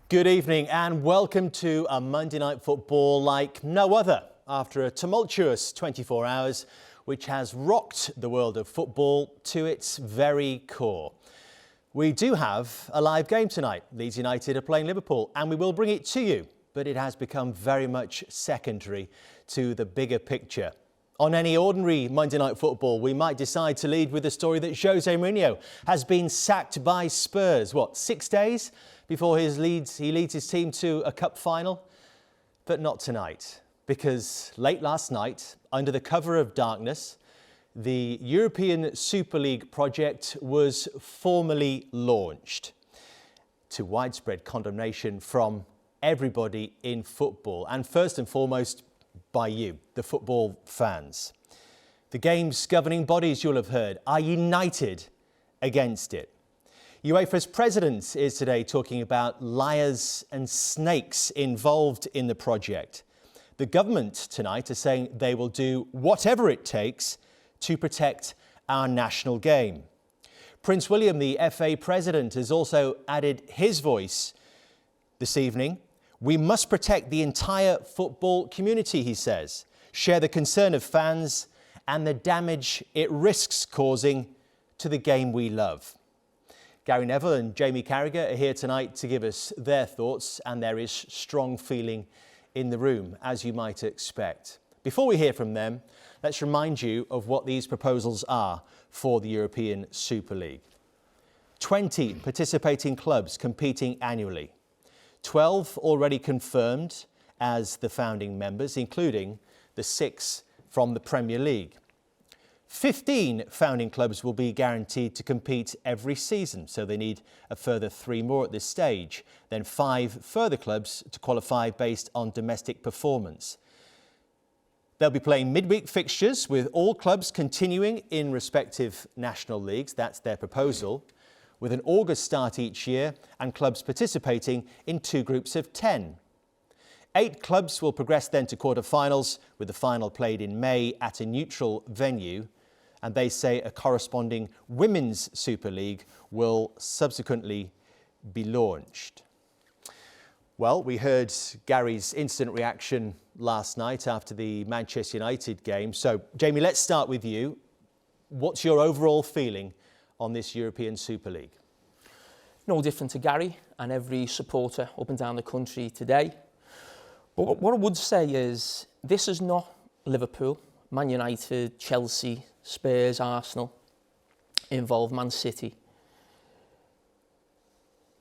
Good evening and welcome to a Monday Night Football like no other after a tumultuous 24 hours which has rocked the world of football to its very core. We do have a live game tonight. Leeds United are playing Liverpool and we will bring it to you, but it has become very much secondary to the bigger picture. On any ordinary Monday Night Football, we might decide to lead with the story that Jose Mourinho has been sacked by Spurs. 6 days before he leads his team to a cup final? But not tonight, because late last night, under the cover of darkness, the European Super League project was formally launched to widespread condemnation from everybody in football, and first and foremost by you, the football fans. The game's governing bodies, you'll have heard, are united against it. UEFA's president is today talking about liars and snakes involved in the project. The government tonight are saying they will do whatever it takes to protect our national game. Prince William, the FA president, has also added his voice this evening. We must protect the entire football community, he says, share the concern of fans and the damage it risks causing to the game we love. Gary Neville and Jamie Carragher are here tonight to give us their thoughts, and there is strong feeling in the room, as you might expect. Before we hear from them, let's remind you of what these proposals are for the European Super League. 20 participating clubs competing annually. 12 already confirmed as the founding members, including the 6 from the Premier League. 15 founding clubs will be guaranteed to compete every season, so they need a further 3 more at this stage. Then 5 further clubs to qualify based on domestic performance. They'll be playing midweek fixtures with all clubs continuing in respective national leagues. That's their proposal, with an August start each year and clubs participating in 2 groups of 10. 8 clubs will progress then to quarter-finals, with the final played in May at a neutral venue. And they say a corresponding Women's Super League will subsequently be launched. Well, we heard Gary's instant reaction last night after the Manchester United game. So, Jamie, let's start with you. What's your overall feeling on this European Super League? No different to Gary and every supporter up and down the country today. But what I would say is this is not Liverpool, Man United, Chelsea, Spurs, Arsenal, involved Man City.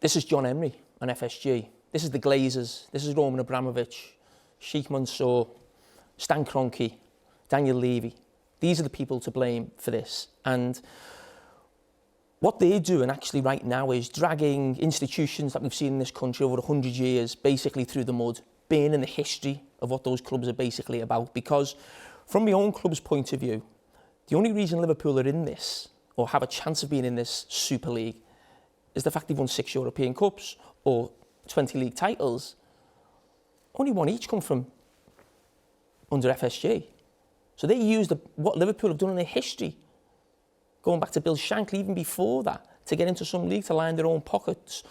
This is John Henry and FSG. This is the Glazers. This is Roman Abramovich, Sheikh Mansour, Stan Kroenke, Daniel Levy. These are the people to blame for this. And what they're doing actually right now is dragging institutions that we've seen in this country over 100 years basically through the mud, burning the history of what those clubs are basically about. Because from my own club's point of view, the only reason Liverpool are in this, or have a chance of being in this Super League, is the fact they've won 6 European Cups or 20 league titles. Only 1 each come from under FSG. So they used what Liverpool have done in their history, going back to Bill Shankly, even before that, to get into some league to line their own pockets.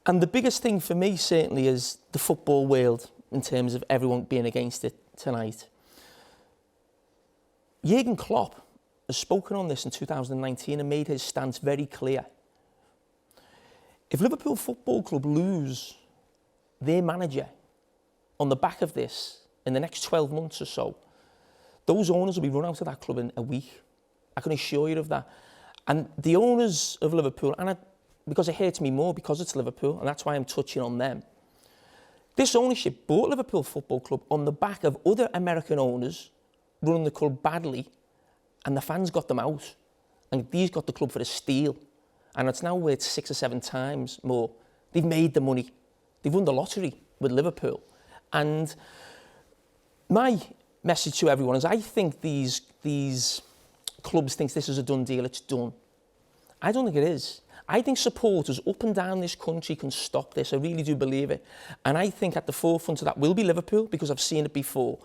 And the biggest thing for me, certainly, is the football world, in terms of everyone being against it tonight. Jurgen Klopp has spoken on this in 2019 and made his stance very clear. If Liverpool Football Club lose their manager on the back of this in the next 12 months or so, those owners will be run out of that club in a week. I can assure you of that. And the owners of Liverpool, because it hurts me more because it's Liverpool, and that's why I'm touching on them. This ownership bought Liverpool Football Club on the back of other American owners running the club badly, and the fans got them out. And these got the club for a steal. And it's now worth 6 or 7 times more. They've made the money. They've won the lottery with Liverpool. And my message to everyone is I think these clubs think this is a done deal, it's done. I don't think it is. I think supporters up and down this country can stop this. I really do believe it. And I think at the forefront of that will be Liverpool, because I've seen it before.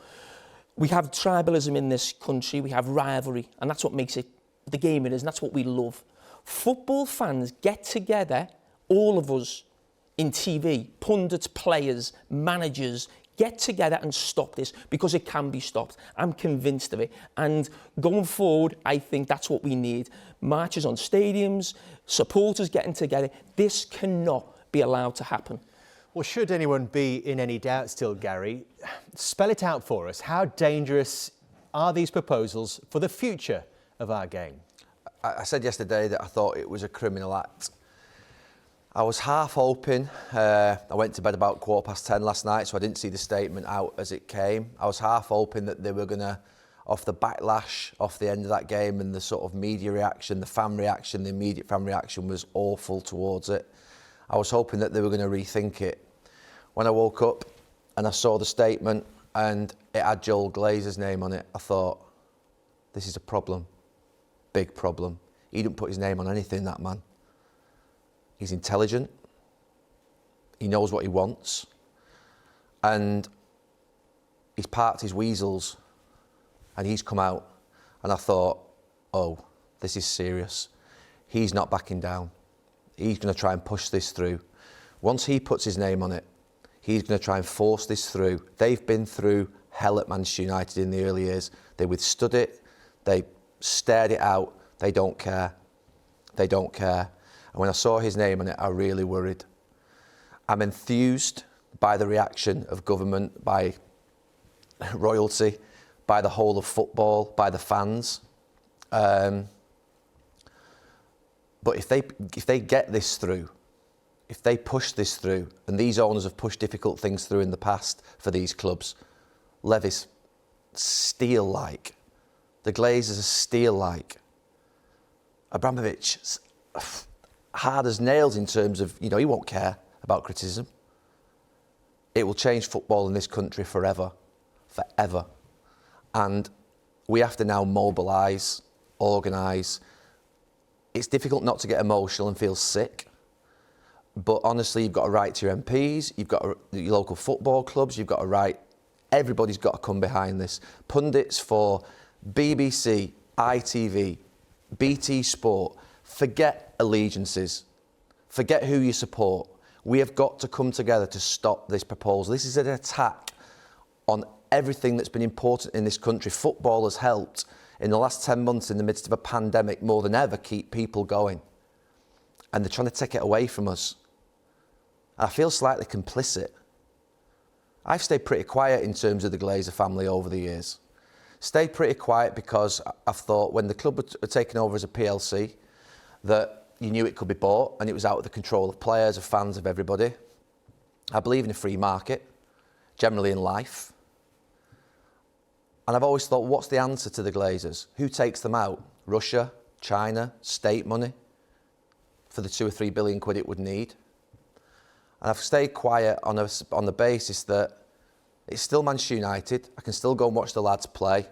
We have tribalism in this country, we have rivalry, and that's what makes it the game it is, and that's what we love. Football fans get together, all of us, in TV, pundits, players, managers, get together and stop this, because it can be stopped. I'm convinced of it. And going forward, I think that's what we need. Marches on stadiums, supporters getting together. This cannot be allowed to happen. Well, should anyone be in any doubt still, Gary, spell it out for us. How dangerous are these proposals for the future of our game? I said yesterday that I thought it was a criminal act. I was half hoping, I went to bed about 10:15 last night, so I didn't see the statement out as it came. I was half hoping that they were going to, off the backlash, off the end of that game and the sort of media reaction, the fan reaction, the immediate fan reaction was awful towards it. I was hoping that they were going to rethink it. When I woke up and I saw the statement and it had Joel Glazer's name on it, I thought, this is a problem, big problem. He didn't put his name on anything, that man. He's intelligent, he knows what he wants, and he's parked his weasels and he's come out, and I thought, oh, this is serious. He's not backing down. He's going to try and push this through. Once he puts his name on it, he's going to try and force this through. They've been through hell at Manchester United in the early years. They withstood it, they stared it out, they don't care. They don't care. And when I saw his name on it, I really worried. I'm enthused by the reaction of government, by royalty, by the whole of football, by the fans. But if they get this through, if they push this through, and these owners have pushed difficult things through in the past for these clubs, Levy's steel-like. The Glazers are steel-like. Abramovich, hard as nails in terms of, he won't care about criticism. It will change football in this country forever, forever. And we have to now mobilise, organise. It's difficult not to get emotional and feel sick. But honestly, you've got to write to your MPs, you've got your local football clubs, you've got to write. Everybody's got to come behind this. Pundits for BBC, ITV, BT Sport, forget allegiances, forget who you support. We have got to come together to stop this proposal. This is an attack on everything that's been important in this country. Football has helped in the last 10 months in the midst of a pandemic more than ever keep people going. And they're trying to take it away from us. I feel slightly complicit. I've stayed pretty quiet in terms of the Glazer family over the years. Stayed pretty quiet because I've thought when the club were taken over as a PLC, that you knew it could be bought and it was out of the control of players, of fans, of everybody. I believe in a free market, generally in life. And I've always thought, what's the answer to the Glazers? Who takes them out? Russia, China, state money for the 2 or 3 billion quid it would need. And I've stayed quiet on the basis that it's still Manchester United. I can still go and watch the lads play.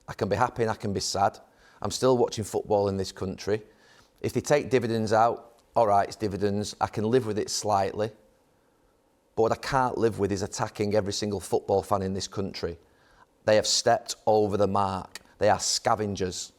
I can be happy and I can be sad. I'm still watching football in this country. If they take dividends out, all right, it's dividends. I can live with it slightly. But what I can't live with is attacking every single football fan in this country. They have stepped over the mark. They are scavengers.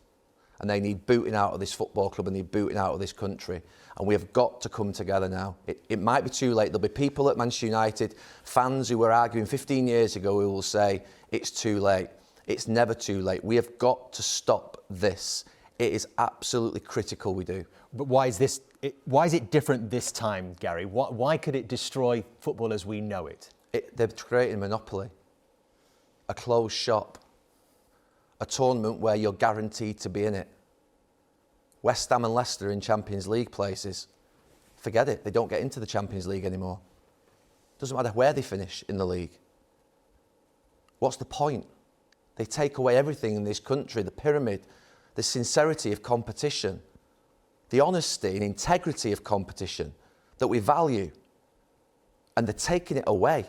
And they need booting out of this football club and they need booting out of this country. And we have got to come together now. It might be too late. There'll be people at Manchester United, fans who were arguing 15 years ago who will say, it's too late. It's never too late. We have got to stop this. It is absolutely critical we do. But why is it different this time, Gary? Why could it destroy football as we know it? They're creating a monopoly, a closed shop, a tournament where you're guaranteed to be in it. West Ham and Leicester in Champions League places, forget it, they don't get into the Champions League anymore. Doesn't matter where they finish in the league. What's the point? They take away everything in this country, the pyramid, the sincerity of competition, the honesty and integrity of competition that we value, and they're taking it away.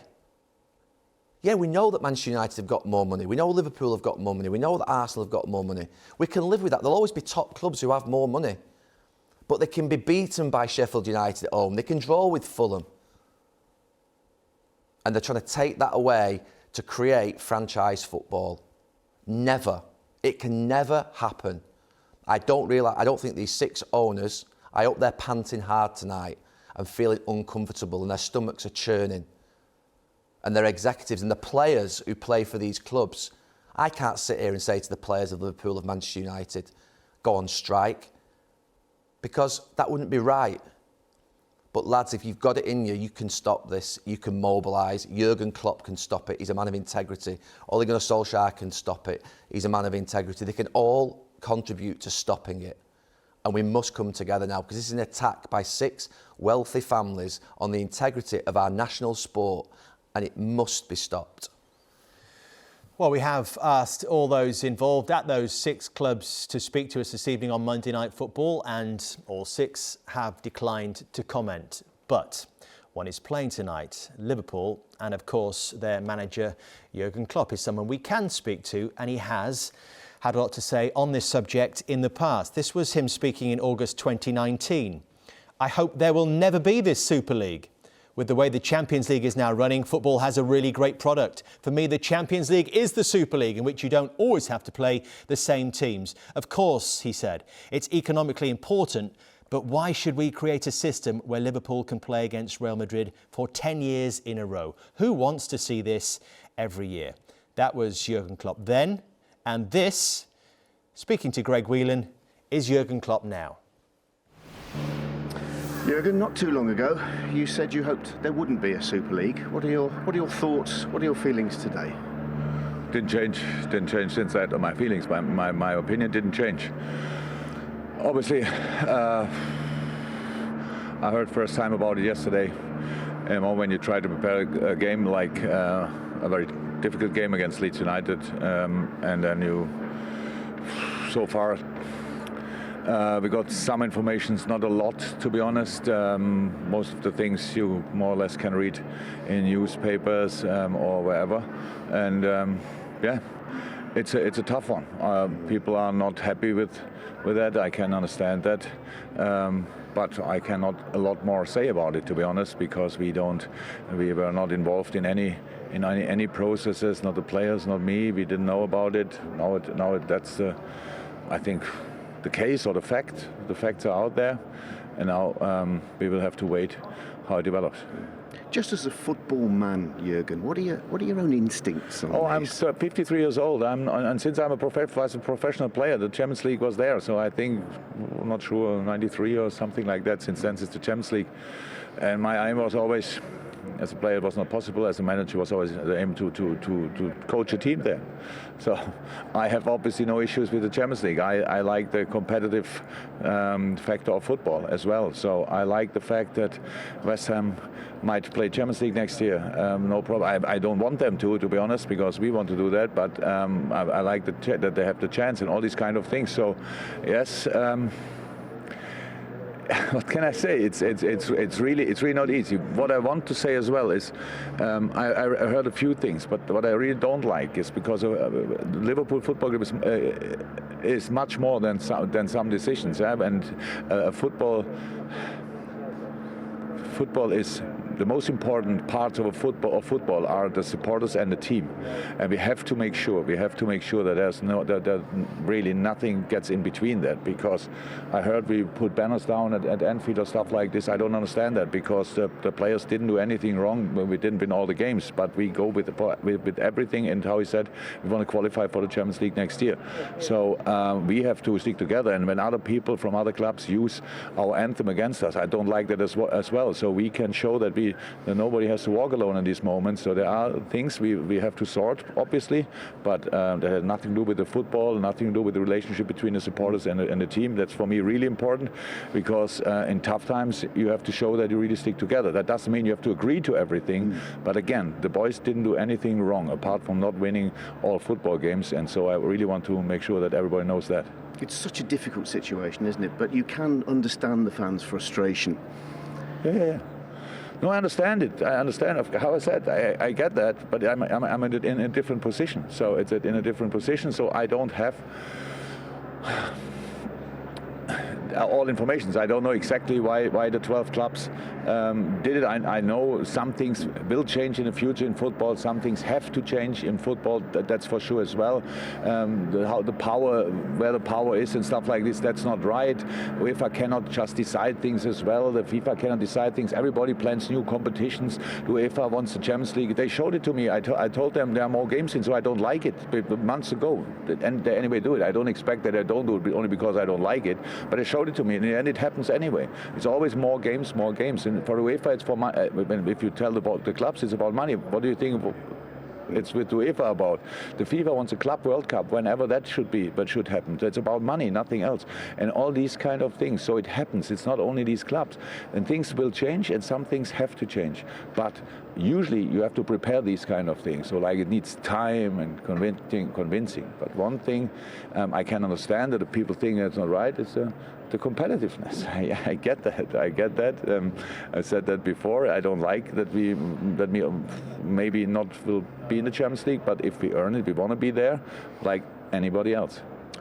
Yeah, we know that Manchester United have got more money. We know Liverpool have got more money. We know that Arsenal have got more money. We can live with that. There'll always be top clubs who have more money. But they can be beaten by Sheffield United at home. They can draw with Fulham. And they're trying to take that away to create franchise football. Never. It can never happen. I don't think these 6 owners, I hope they're panting hard tonight. and feeling uncomfortable and their stomachs are churning. And their executives and the players who play for these clubs, I can't sit here and say to the players of Liverpool, of Manchester United, go on strike, because that wouldn't be right. But lads, if you've got it in you, you can stop this, you can mobilise. Jurgen Klopp can stop it, he's a man of integrity. Ole Gunnar Solskjaer can stop it, he's a man of integrity. They can all contribute to stopping it. And we must come together now, because this is an attack by 6 wealthy families on the integrity of our national sport, and it must be stopped. Well, we have asked all those involved at those 6 clubs to speak to us this evening on Monday Night Football, and all 6 have declined to comment. But one is playing tonight, Liverpool, and of course their manager Jurgen Klopp is someone we can speak to, and he has had a lot to say on this subject in the past. This was him speaking in August 2019. I hope there will never be this Super League. With the way the Champions League is now running, football has a really great product. For me, the Champions League is the Super League, in which you don't always have to play the same teams. Of course, he said, it's economically important, but why should we create a system where Liverpool can play against Real Madrid for 10 years in a row? Who wants to see this every year? That was Jurgen Klopp then, and this, speaking to Greg Whelan, is Jurgen Klopp now. Jurgen, not too long ago, you said you hoped there wouldn't be a Super League. What are your thoughts? What are your feelings today? Didn't change since that. My feelings, my opinion didn't change. Obviously, I heard first time about it yesterday. When you try to prepare a game like a very difficult game against Leeds United, and then so far. We got some information, not a lot, to be honest. Most of the things you more or less can read in newspapers or wherever. And yeah, it's a tough one. People are not happy with that. I can understand that. But I cannot a lot more say about it, to be honest, because we were not involved in any processes. Not the players, not me. We didn't know about it. Now that's I think. The case or the fact. The facts are out there, and now we will have to wait how it develops. Just as a football man, Jurgen, what are your own instincts on this? I'm 53 years old. And since I'm a professional player, the Champions League was there. So I think, I'm not sure, 93 or something like that. Since then, it's the Champions League, and my aim was always. As a player, it was not possible. As a manager, was always the aim to coach a team there. So I have obviously no issues with the Champions League. I like the competitive factor of football as well. So I like the fact that West Ham might play Champions League next year. No problem. I don't want them to be honest, because we want to do that. But I like that they have the chance and all these kind of things. So yes. What can I say? It's really not easy. What I want to say as well is, I heard a few things, but what I really don't like is because Liverpool Football Club is much more than some decisions. And football is. The most important parts of football are the supporters and the team, and we have to make sure that that really nothing gets in between that. Because I heard we put banners down at Anfield or stuff like this. I don't understand that, because the players didn't do anything wrong. We didn't win all the games, but we go with everything. And how he said, we want to qualify for the Champions League next year. So we have to stick together. And when other people from other clubs use our anthem against us, I don't like that as well. So we can show that nobody has to walk alone in these moments. So there are things we have to sort, obviously, but that has nothing to do with the football, nothing to do with the relationship between the supporters and the team. That's for me really important, because in tough times you have to show that you really stick together. That doesn't mean you have to agree to everything, but again, the boys didn't do anything wrong apart from not winning all football games, and so I really want to make sure that everybody knows that. It's such a difficult situation, isn't it? But you can understand the fans' frustration. Yeah. No, I understand it. I understand. How I said, I get that, but I'm in a different position. So it's in a different position. So I don't have. all information. I don't know exactly why the 12 clubs did it. I know some things will change in the future in football. Some things have to change in football. That's for sure as well. How the power, where the power is and stuff like this, that's not right. UEFA cannot just decide things as well. The FIFA cannot decide things. Everybody plans new competitions. The UEFA wants the Champions League. They showed it to me. I told them there are more games in, so I don't like it. But months ago, and they anyway do it. I don't expect that I don't do it only because I don't like it. But they showed it to me, and it happens anyway. It's always more games, more games. And for the UEFA, it's for money. If you tell about the clubs, it's about money. What do you think it's with UEFA about? The FIFA wants a Club World Cup whenever that should happen. It's about money, nothing else. And all these kind of things. So it happens. It's not only these clubs. And things will change, and some things have to change. But usually you have to prepare these kind of things. So like it needs time and convincing. But one thing I can understand that the people think that's not right is the competitiveness. I get that. I said that before. I don't like that we maybe not will be in the Champions League, but if we earn it, we want to be there like anybody else.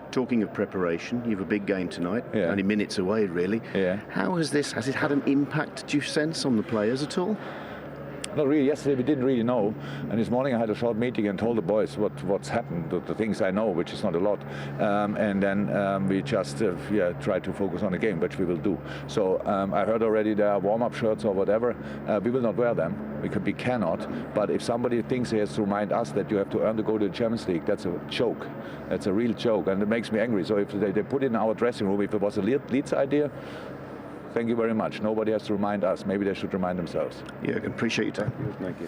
Talking of preparation, you have a big game tonight, Yeah. only minutes away really. Yeah. How has it had an impact, do you sense, on the players at all? Not really. Yesterday we didn't really know, and this morning I had a short meeting and told the boys what's happened, the things I know, which is not a lot, and then we just try to focus on the game, which we will do. So I heard already there are warm-up shirts or whatever. We will not wear them. We cannot. But if somebody thinks he has to remind us that you have to earn to go to the Champions League, that's a joke. That's a real joke, and it makes me angry. So if they put it in our dressing room, if it was a Leeds idea, thank you very much. Nobody has to remind us. Maybe they should remind themselves. Jurgen, appreciate your time. Thank you.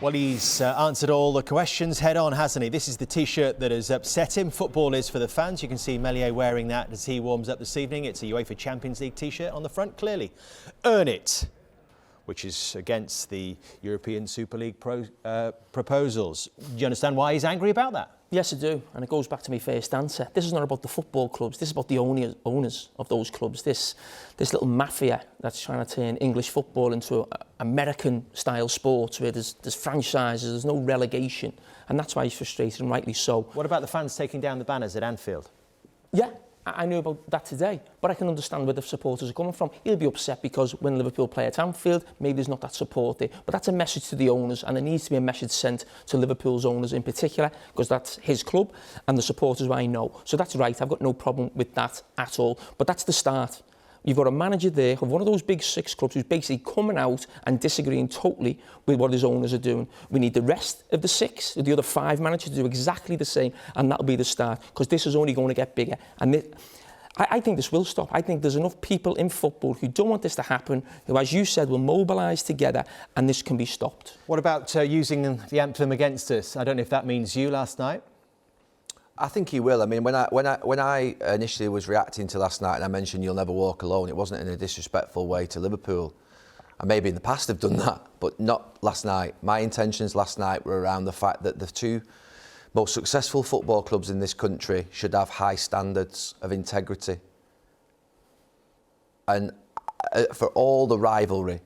Well, he's answered all the questions head on, hasn't he? This is the T-shirt that has upset him. Football is for the fans. You can see Meslier wearing that as he warms up this evening. It's a UEFA Champions League T-shirt on the front, clearly. Earn it, which is against the European Super League proposals. Do you understand why he's angry about that? Yes, I do, and it goes back to my first answer. This is not about the football clubs. This is about the owners of those clubs. This little mafia that's trying to turn English football into American-style sports where there's franchises, there's no relegation, and that's why he's frustrated, and rightly so. What about the fans taking down the banners at Anfield? Yeah, I knew about that today, but I can understand where the supporters are coming from. He'll be upset because when Liverpool play at Anfield, maybe there's not that support there. But that's a message to the owners, and there needs to be a message sent to Liverpool's owners in particular, because that's his club and the supporters I know. So that's right, I've got no problem with that at all. But that's the start. You've got a manager there of one of those big six clubs who's basically coming out and disagreeing totally with what his owners are doing. We need the rest of the six, the other five managers to do exactly the same, and that'll be the start, because this is only going to get bigger. And I think this will stop. I think there's enough people in football who don't want this to happen, who, as you said, will mobilise together, and this can be stopped. What about using the anthem against us? I don't know if that means you last night. I think he will. I mean, when I initially was reacting to last night and I mentioned "You'll Never Walk Alone," it wasn't in a disrespectful way to Liverpool. I maybe in the past have done that, but not last night. My intentions last night were around the fact that the two most successful football clubs in this country should have high standards of integrity. And for all the rivalry,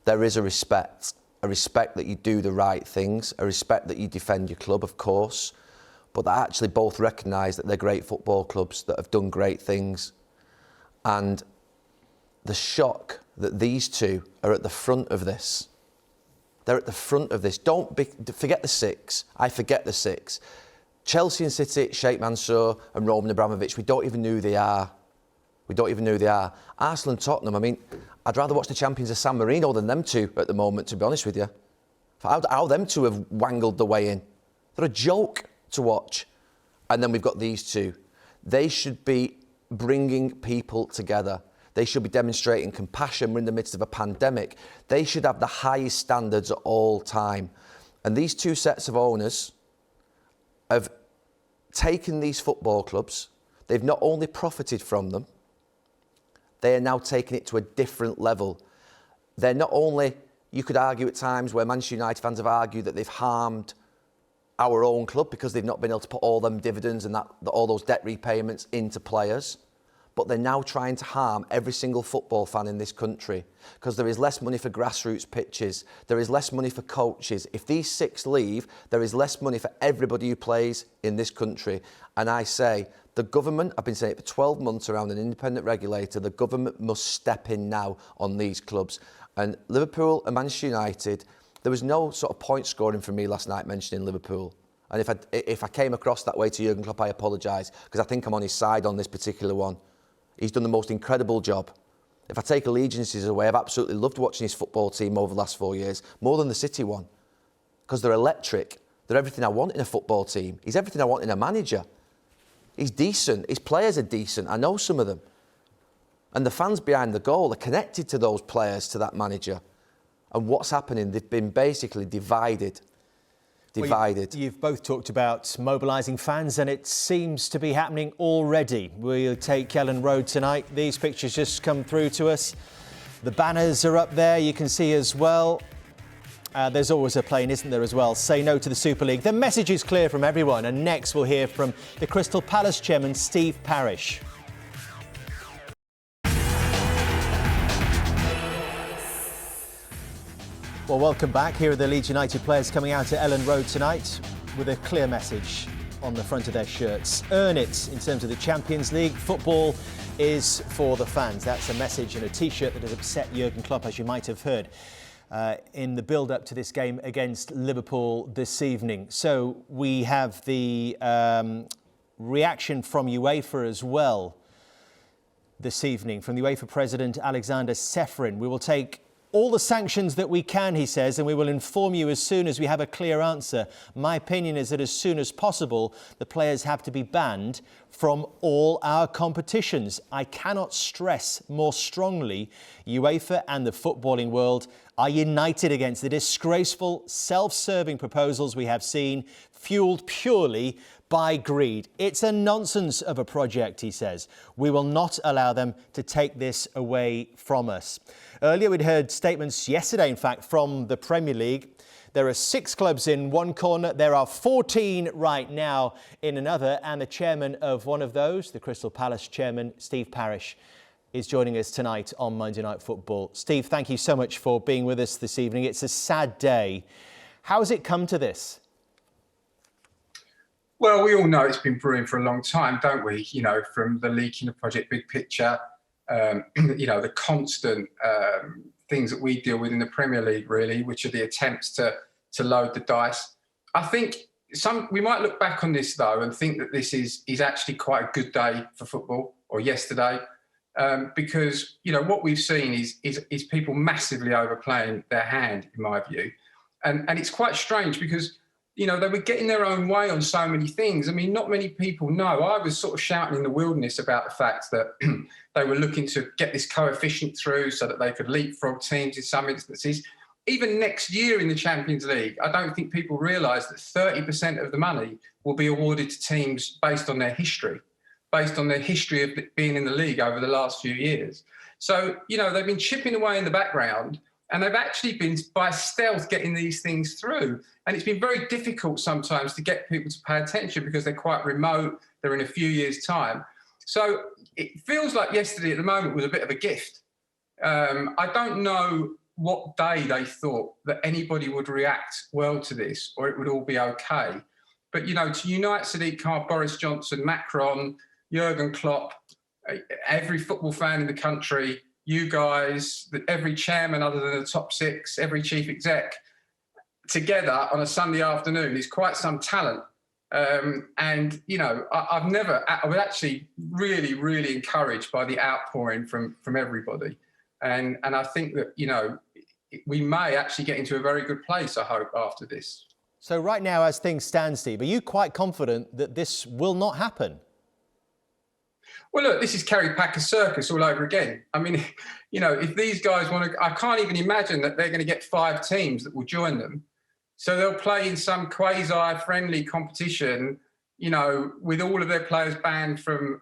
there is a respect that you do the right things, a respect that you defend your club, of course, but that actually both recognise that they're great football clubs that have done great things. And the shock that these two are at the front of this. They're at the front of this. Forget the six. I forget the six. Chelsea and City, Sheikh Mansour and Roman Abramovich, we don't even know who they are. Arsenal and Tottenham, I mean, I'd rather watch the champions of San Marino than them two at the moment, to be honest with you. How them two have wangled the way in. They're a joke to watch. And then we've got these two. They should be bringing people together. They should be demonstrating compassion. We're in the midst of a pandemic. They should have the highest standards at all time. And these two sets of owners have taken these football clubs. They've not only profited from them, they are now taking it to a different level. They're not only, you could argue at times where Manchester United fans have argued that they've harmed our own club because they've not been able to put all them dividends and all those debt repayments into players. But they're now trying to harm every single football fan in this country because there is less money for grassroots pitches, there is less money for coaches. If these six leave, there is less money for everybody who plays in this country. And I say, The government, I've been saying it for 12 months around an independent regulator, the government must step in now on these clubs. And Liverpool and Manchester United, there was no sort of point scoring for me last night mentioning Liverpool. And if I came across that way to Jurgen Klopp, I apologise, because I think I'm on his side on this particular one. He's done the most incredible job. If I take allegiances away, I've absolutely loved watching his football team over the last 4 years, more than the City one, because they're electric. They're everything I want in a football team. He's everything I want in a manager. He's decent. His players are decent. I know some of them. And the fans behind the goal are connected to those players, to that manager. And what's happening? They've been basically divided. Well, you've both talked about mobilising fans, and it seems to be happening already. We'll take Elland Road tonight. These pictures just come through to us. The banners are up there, you can see as well. There's always a plane, isn't there, as well? Say no to the Super League. The message is clear from everyone, and next we'll hear from the Crystal Palace chairman, Steve Parish. Well, welcome back. Here are the Leeds United players coming out at Elland Road tonight with a clear message on the front of their shirts. Earn it in terms of the Champions League. Football is for the fans. That's a message in a T-shirt that has upset Jurgen Klopp, as you might have heard, in the build-up to this game against Liverpool this evening. So we have the reaction from UEFA as well this evening, from the UEFA president, Alexander Ceferin. We will take all the sanctions that we can, he says, and we will inform you as soon as we have a clear answer. My opinion is that as soon as possible, the players have to be banned from all our competitions. I cannot stress more strongly, UEFA and the footballing world are united against the disgraceful, self-serving proposals we have seen, fueled purely by greed. It's a nonsense of a project, he says. We will not allow them to take this away from us. Earlier, we'd heard statements yesterday, in fact, from the Premier League. There are 6 clubs in one corner. There are 14 right now in another. And the chairman of one of those, the Crystal Palace chairman, Steve Parish, is joining us tonight on Monday Night Football. Steve, thank you so much for being with us this evening. It's a sad day. How has it come to this? Well, we all know it's been brewing for a long time, don't we? You know, from the leaking of Project Big Picture, you know, the constant things that we deal with in the Premier League, really, which are the attempts to load the dice. I think we might look back on this, though, and think that this is actually quite a good day for football, or yesterday, because, you know, what we've seen is people massively overplaying their hand, in my view. And it's quite strange because, you know, they were getting their own way on so many things. I mean, not many people know. I was sort of shouting in the wilderness about the fact that they were looking to get this coefficient through so that they could leapfrog teams in some instances. Even next year in the Champions League, I don't think people realise that 30% of the money will be awarded to teams based on their history of being in the league over the last few years. So, you know, they've been chipping away in the background, and they've actually been, by stealth, getting these things through. And it's been very difficult sometimes to get people to pay attention because they're quite remote. They're in a few years' time. So it feels like yesterday at the moment was a bit of a gift. I don't know what day they thought that anybody would react well to this or it would all be okay. But, you know, to unite Sadiq Khan, Boris Johnson, Macron, Jurgen Klopp, every football fan in the country, you guys, every chairman other than the top 6, every chief exec, together on a Sunday afternoon is quite some talent. And, you know, I was actually really, really encouraged by the outpouring from everybody. And I think that, you know, we may actually get into a very good place, I hope, after this. So right now, as things stand, Steve, are you quite confident that this will not happen? Well, look, this is Kerry Packer circus all over again. I mean, you know, if these guys want to, I can't even imagine that they're going to get 5 teams that will join them. So they'll play in some quasi-friendly competition, you know, with all of their players banned from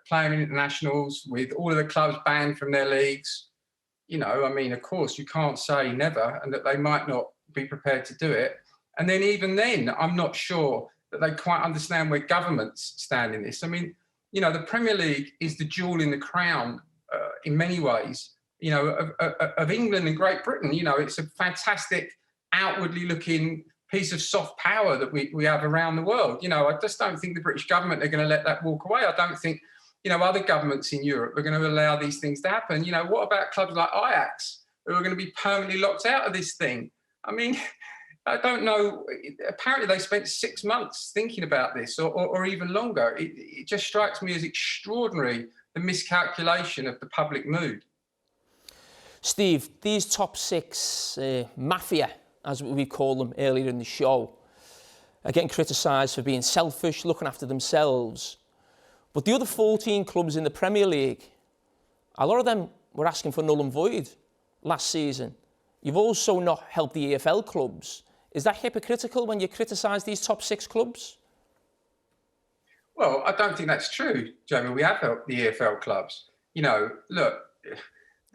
playing in internationals, with all of the clubs banned from their leagues. You know, I mean, of course, you can't say never and that they might not be prepared to do it. And then even then, I'm not sure that they quite understand where governments stand in this. I mean, you know, the Premier League is the jewel in the crown in many ways, you know, of England and Great Britain. You know, it's a fantastic, outwardly looking piece of soft power that we have around the world. You know, I just don't think the British government are going to let that walk away. I don't think, you know, other governments in Europe are going to allow these things to happen. You know, what about clubs like Ajax, who are going to be permanently locked out of this thing? I mean, I don't know. Apparently, they spent 6 months thinking about this, or even longer. It just strikes me as extraordinary, the miscalculation of the public mood. Steve, these top six, Mafia, as we call them earlier in the show, are getting criticised for being selfish, looking after themselves. But the other 14 clubs in the Premier League, a lot of them were asking for null and void last season. You've also not helped the EFL clubs. Is that hypocritical when you criticise these top six clubs? Well, I don't think that's true, Jamie. We have helped the EFL clubs. You know, look,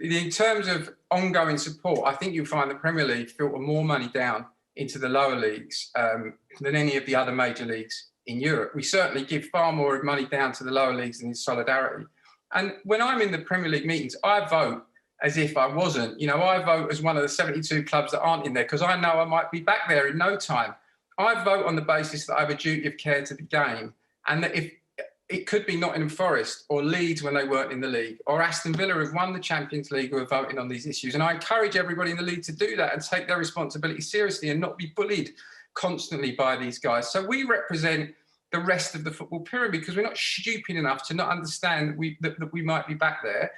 in terms of ongoing support, I think you'll find the Premier League filter more money down into the lower leagues than any of the other major leagues in Europe. We certainly give far more money down to the lower leagues in solidarity. And when I'm in the Premier League meetings, I vote as if I wasn't. You know, I vote as one of the 72 clubs that aren't in there because I know I might be back there in no time. I vote on the basis that I have a duty of care to the game, and that if it could be Nottingham Forest or Leeds when they weren't in the league, or Aston Villa have won the Champions League who are voting on these issues. And I encourage everybody in the league to do that and take their responsibility seriously and not be bullied constantly by these guys. So we represent the rest of the football pyramid because we're not stupid enough to not understand that we might be back there.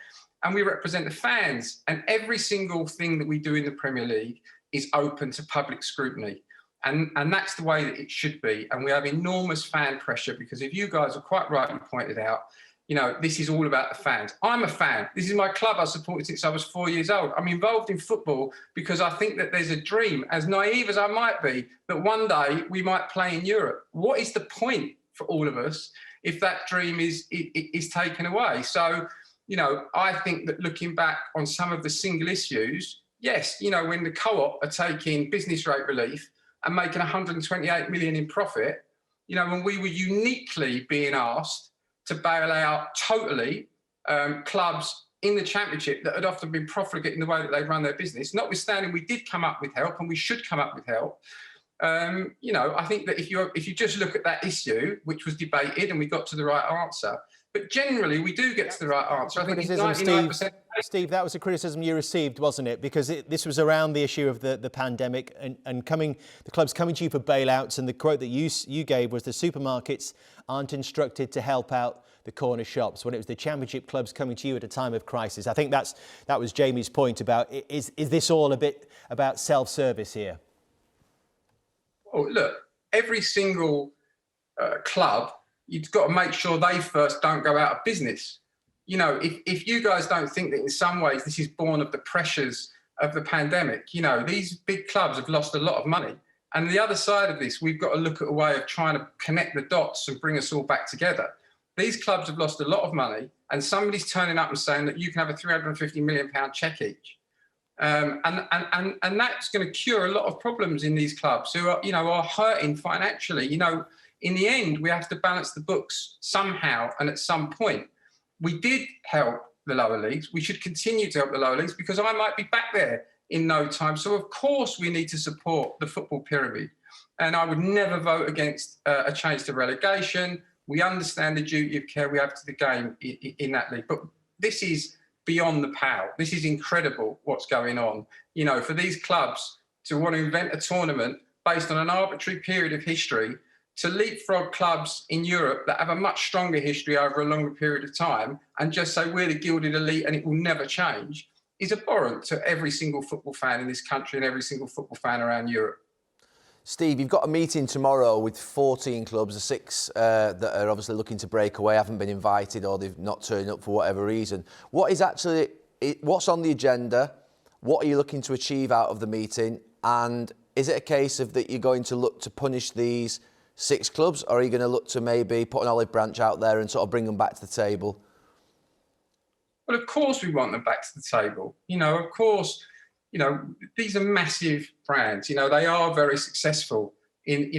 And we represent the fans. And every single thing that we do in the Premier League is open to public scrutiny. And that's the way that it should be. And we have enormous fan pressure because, if you guys are quite rightly pointed out, you know, this is all about the fans. I'm a fan. This is my club I supported since I was 4 years old. I'm involved in football because I think that there's a dream, as naive as I might be, that one day we might play in Europe. What is the point for all of us if that dream is taken away? So, you know, I think that looking back on some of the single issues, yes, you know, when the Co-op are taking business rate relief and making 128 million in profit, you know, when we were uniquely being asked to bail out totally clubs in the Championship that had often been profligate in the way that they run their business, notwithstanding we did come up with help and we should come up with help. You know, I think that if you just look at that issue, which was debated and we got to the right answer, but generally we do get to the right answer. I think it's 99%. Steve, that was a criticism you received, wasn't it? Because this was around the issue of the pandemic and the clubs coming to you for bailouts, and the quote that you gave was the supermarkets aren't instructed to help out the corner shops, when it was the Championship clubs coming to you at a time of crisis. I think that was Jamie's point about, is this all a bit about self-service here? Oh, look, every single club, you've got to make sure they first don't go out of business. You know, if you guys don't think that in some ways this is born of the pressures of the pandemic, you know, these big clubs have lost a lot of money. And the other side of this, we've got to look at a way of trying to connect the dots and bring us all back together. These clubs have lost a lot of money, and somebody's turning up and saying that you can have a £350 million check each. And that's going to cure a lot of problems in these clubs who are hurting financially. You know, in the end, we have to balance the books somehow and at some point. We did help the lower leagues. We should continue to help the lower leagues because I might be back there in no time. So, of course, we need to support the football pyramid. And I would never vote against a change to relegation. We understand the duty of care we have to the game in that league. But this is beyond the pale. This is incredible what's going on. You know, for these clubs to want to invent a tournament based on an arbitrary period of history, to leapfrog clubs in Europe that have a much stronger history over a longer period of time and just say we're the gilded elite and it will never change, is abhorrent to every single football fan in this country and every single football fan around Europe. Steve, you've got a meeting tomorrow with 14 clubs, the 6 that are obviously looking to break away, haven't been invited or they've not turned up for whatever reason. What's on the agenda? What are you looking to achieve out of the meeting? And is it a case of that you're going to look to punish these 6 clubs, or are you going to look to maybe put an olive branch out there and sort of bring them back to the table? Well, of course we want them back to the table. You know, of course, you know, these are massive brands. You know, they are very successful in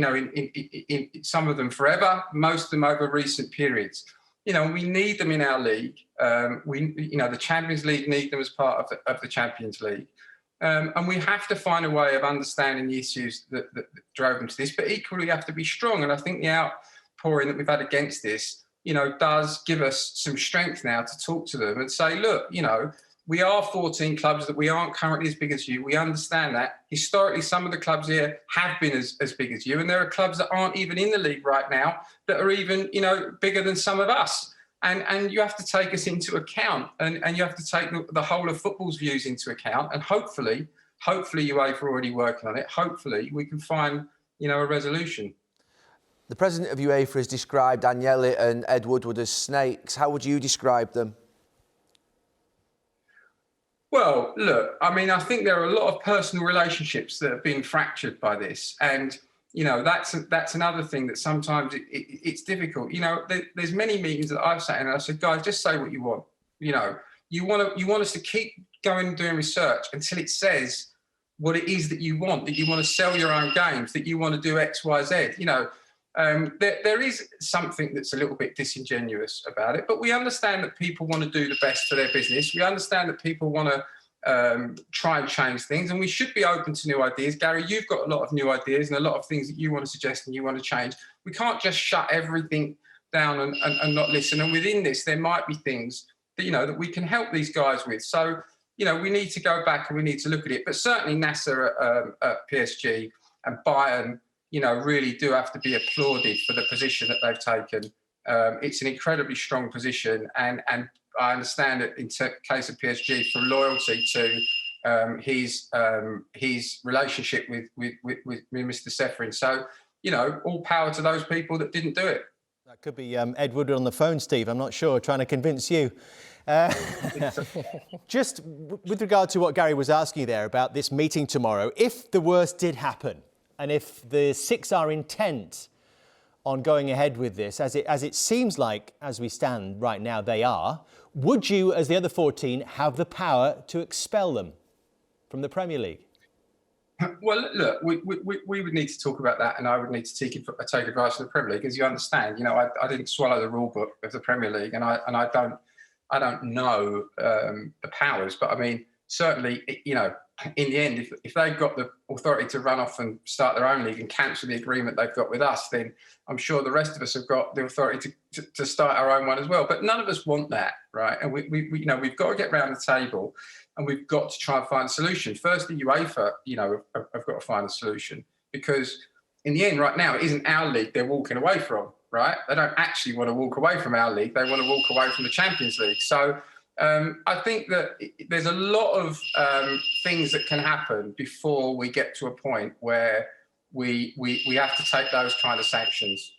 some of them forever, most of them over recent periods. You know, we need them in our league. The Champions League need them as part of the Champions League. And we have to find a way of understanding the issues that drove them to this, but equally we have to be strong. And I think the outpouring that we've had against this, does give us some strength now to talk to them and say, look, we are 14 clubs, that we aren't currently as big as you. We understand that. Historically, some of the clubs here have been as big as you. And there are clubs that aren't even in the league right now that are even, bigger than some of us. And you have to take us into account, and you have to take the whole of football's views into account. And hopefully UEFA are already working on it. Hopefully we can find, a resolution. The president of UEFA has described Agnelli and Ed Woodward as snakes. How would you describe them? Well, look, I think there are a lot of personal relationships that have been fractured by this. And, that's another thing that sometimes it's difficult. There's many meetings that I've sat in and I said, guys, just say what you want. You want us to keep going and doing research until it says what it is that you want to sell your own games, that you want to do X, Y, Z. There is something that's a little bit disingenuous about it, but we understand that people want to do the best for their business. We understand that people want to try and change things, and we should be open to new ideas. Gary, you've got a lot of new ideas and a lot of things that you want to suggest and you want to change. We can't just shut everything down and not listen. And within this, there might be things that, that we can help these guys with. So, we need to go back and we need to look at it. But certainly Nasser at PSG and Bayern, really do have to be applauded for the position that they've taken. It's an incredibly strong position, and I understand that in case of PSG, for loyalty to his relationship with Mr. Ceferin. So, all power to those people that didn't do it. That could be Ed Woodward on the phone, Steve. I'm not sure, trying to convince you. Just with regard to what Gary was asking you there about this meeting tomorrow, if the worst did happen, and if the six are intent on going ahead with this, as it seems like, as we stand right now, they are, would you, as the other 14, have the power to expel them from the Premier League? Well, look, we would need to talk about that, and I would need to take advice from the Premier League. As you understand, I didn't swallow the rule book of the Premier League, and I don't know the powers, but certainly, in the end, if they've got the authority to run off and start their own league and cancel the agreement they've got with us, then I'm sure the rest of us have got the authority to start our own one as well. But none of us want that, right? And we've got to get round the table, and we've got to try and find a solution. Firstly, UEFA, have got to find a solution, because in the end, right now, it isn't our league they're walking away from, right? They don't actually want to walk away from our league. They want to walk away from the Champions League. So I think that there's a lot of things that can happen before we get to a point where we have to take those kind of sanctions.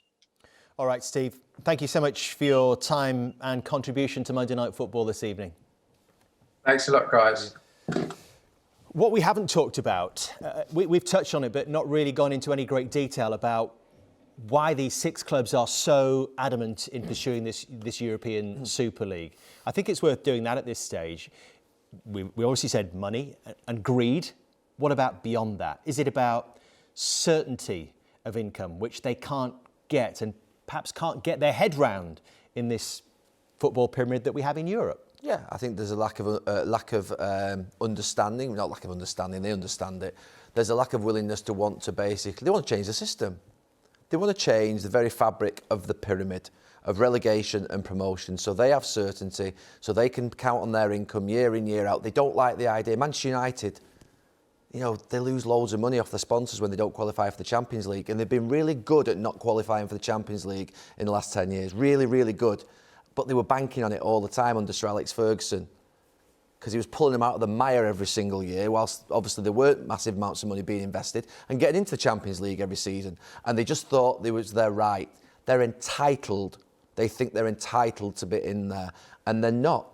All right, Steve, thank you so much for your time and contribution to Monday Night Football this evening. Thanks a lot, guys. What we haven't talked about, we've touched on it, but not really gone into any great detail about why these six clubs are so adamant in pursuing this European Super League. I think it's worth doing that at this stage. We obviously said money and greed. What about beyond that? Is it about certainty of income, which they can't get and perhaps can't get their head round in this football pyramid that we have in Europe? Yeah, I think there's a lack of understanding. Not lack of understanding, they understand it. There's a lack of willingness to want to they want to change the system. They want to change the very fabric of the pyramid of relegation and promotion, so they have certainty, so they can count on their income year in, year out. They don't like the idea. Manchester United, they lose loads of money off their sponsors when they don't qualify for the Champions League, and they've been really good at not qualifying for the Champions League in the last 10 years. Really, really good. But they were banking on it all the time under Sir Alex Ferguson, because he was pulling them out of the mire every single year, whilst obviously there weren't massive amounts of money being invested, and getting into the Champions League every season. And they just thought it was their right. They're entitled. They think they're entitled to be in there, and they're not.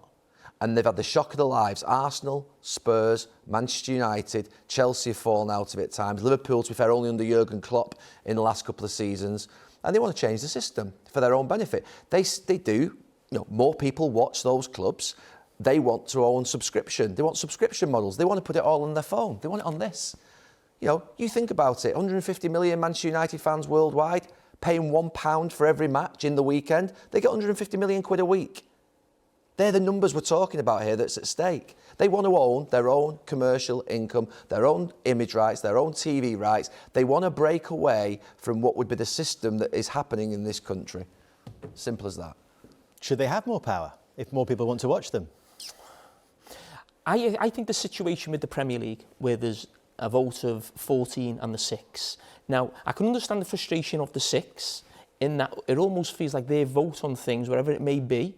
And they've had the shock of their lives. Arsenal, Spurs, Manchester United, Chelsea have fallen out of it at times. Liverpool, to be fair, only under Jurgen Klopp in the last couple of seasons. And they want to change the system for their own benefit. They do. More people watch those clubs. They want to own subscription. They want subscription models. They want to put it all on their phone. They want it on this. You think about it. 150 million Manchester United fans worldwide paying £1 for every match in the weekend. They get 150 million quid a week. They're the numbers we're talking about here that's at stake. They want to own their own commercial income, their own image rights, their own TV rights. They want to break away from what would be the system that is happening in this country. Simple as that. Should they have more power if more people want to watch them? I think the situation with the Premier League, where there's a vote of 14 and the 6. Now, I can understand the frustration of the 6 in that it almost feels like their vote on things, wherever it may be,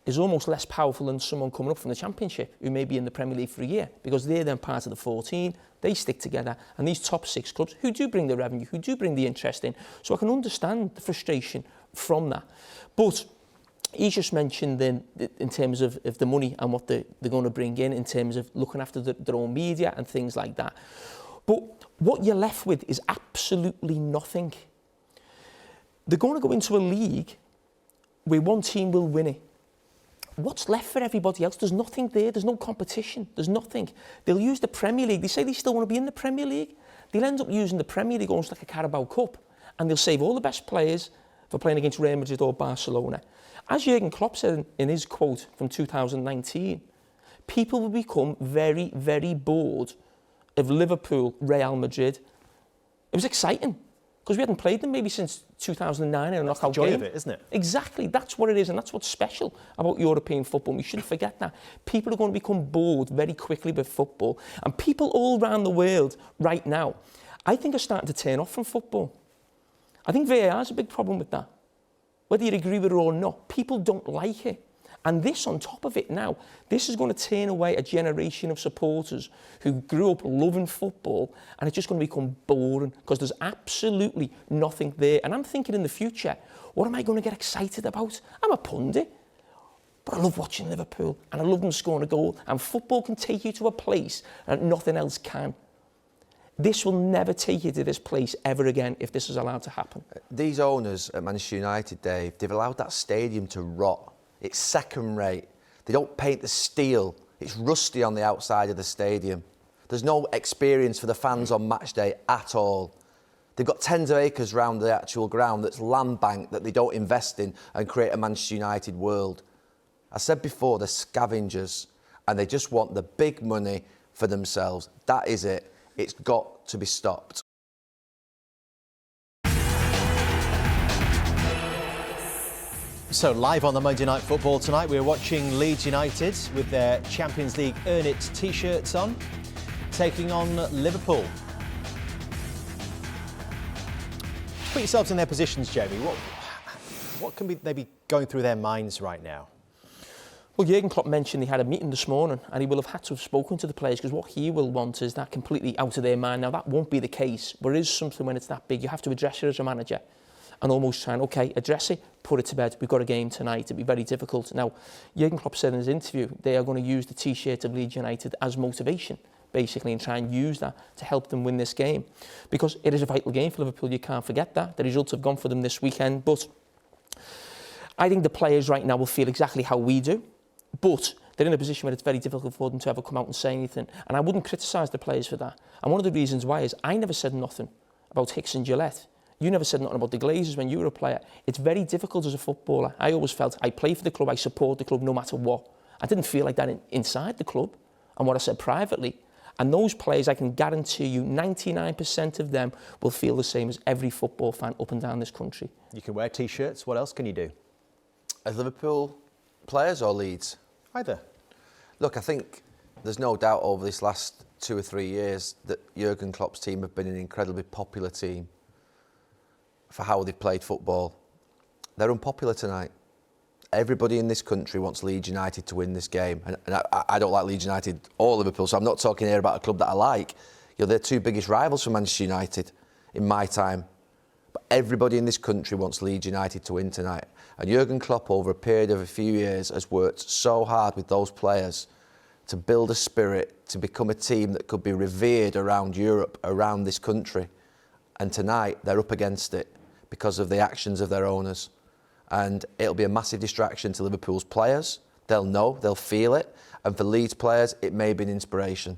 is almost less powerful than someone coming up from the Championship who may be in the Premier League for a year, because they're then part of the 14, they stick together, and these top 6 clubs who do bring the revenue, who do bring the interest in. So I can understand the frustration from that. But he's just mentioned then in terms of the money and what they're going to bring in terms of looking after their own media and things like that. But what you're left with is absolutely nothing. They're going to go into a league where one team will win it. What's left for everybody else? There's nothing there. There's no competition. There's nothing. They'll use the Premier League. They say they still want to be in the Premier League. They'll end up using the Premier League almost like a Carabao Cup, and they'll save all the best players for playing against Real Madrid or Barcelona. As Jurgen Klopp said in his quote from 2019, people will become very, very bored of Liverpool, Real Madrid. It was exciting because we hadn't played them maybe since 2009 in a knockout game. That's the joy of it, isn't it? Exactly, that's what it is, and that's what's special about European football. We shouldn't forget that. People are going to become bored very quickly with football, and people all around the world right now, I think, are starting to turn off from football. I think VAR is a big problem with that. Whether you agree with it or not, people don't like it. And this on top of it now, this is going to turn away a generation of supporters who grew up loving football, and it's just going to become boring because there's absolutely nothing there. And I'm thinking in the future, what am I going to get excited about? I'm a pundit, but I love watching Liverpool and I love them scoring a goal, and football can take you to a place that nothing else can. This will never take you to this place ever again if this is allowed to happen. These owners at Manchester United, Dave, they've allowed that stadium to rot. It's second rate. They don't paint the steel. It's rusty on the outside of the stadium. There's no experience for the fans on match day at all. They've got tens of acres around the actual ground that's land bank that they don't invest in and create a Manchester United world. I said before, they're scavengers and they just want the big money for themselves. That is it. It's got to be stopped. So live on the Monday Night Football tonight, we're watching Leeds United with their Champions League Earn It t-shirts on, taking on Liverpool. Put yourselves in their positions, Jamie. What can they be going through their minds right now? Well, Jurgen Klopp mentioned he had a meeting this morning and he will have had to have spoken to the players, because what he will want is that completely out of their mind. Now, that won't be the case. There is something when it's that big. You have to address it as a manager and almost try and, OK, address it, put it to bed. We've got a game tonight. It'll be very difficult. Now, Jurgen Klopp said in his interview they are going to use the T-shirt of Leeds United as motivation, basically, and try and use that to help them win this game. Because it is a vital game for Liverpool. You can't forget that. The results have gone for them this weekend. But I think the players right now will feel exactly how we do. But they're in a position where it's very difficult for them to ever come out and say anything. And I wouldn't criticise the players for that. And one of the reasons why is I never said nothing about Hicks and Gillette. You never said nothing about the Glazers when you were a player. It's very difficult as a footballer. I always felt I play for the club, I support the club no matter what. I didn't feel like that inside the club and what I said privately. And those players, I can guarantee you, 99% of them will feel the same as every football fan up and down this country. You can wear T-shirts. What else can you do? As Liverpool players or Leeds? Either. Look, I think there's no doubt over this last 2 or 3 years that Jurgen Klopp's team have been an incredibly popular team for how they've played football. They're unpopular tonight. Everybody in this country wants Leeds United to win this game. And I don't like Leeds United or Liverpool, so I'm not talking here about a club that I like. You know, they're two biggest rivals for Manchester United in my time. But everybody in this country wants Leeds United to win tonight. And Jurgen Klopp, over a period of a few years, has worked so hard with those players to build a spirit, to become a team that could be revered around Europe, around this country. And tonight, they're up against it because of the actions of their owners. And it'll be a massive distraction to Liverpool's players. They'll know, they'll feel it. And for Leeds players, it may be an inspiration.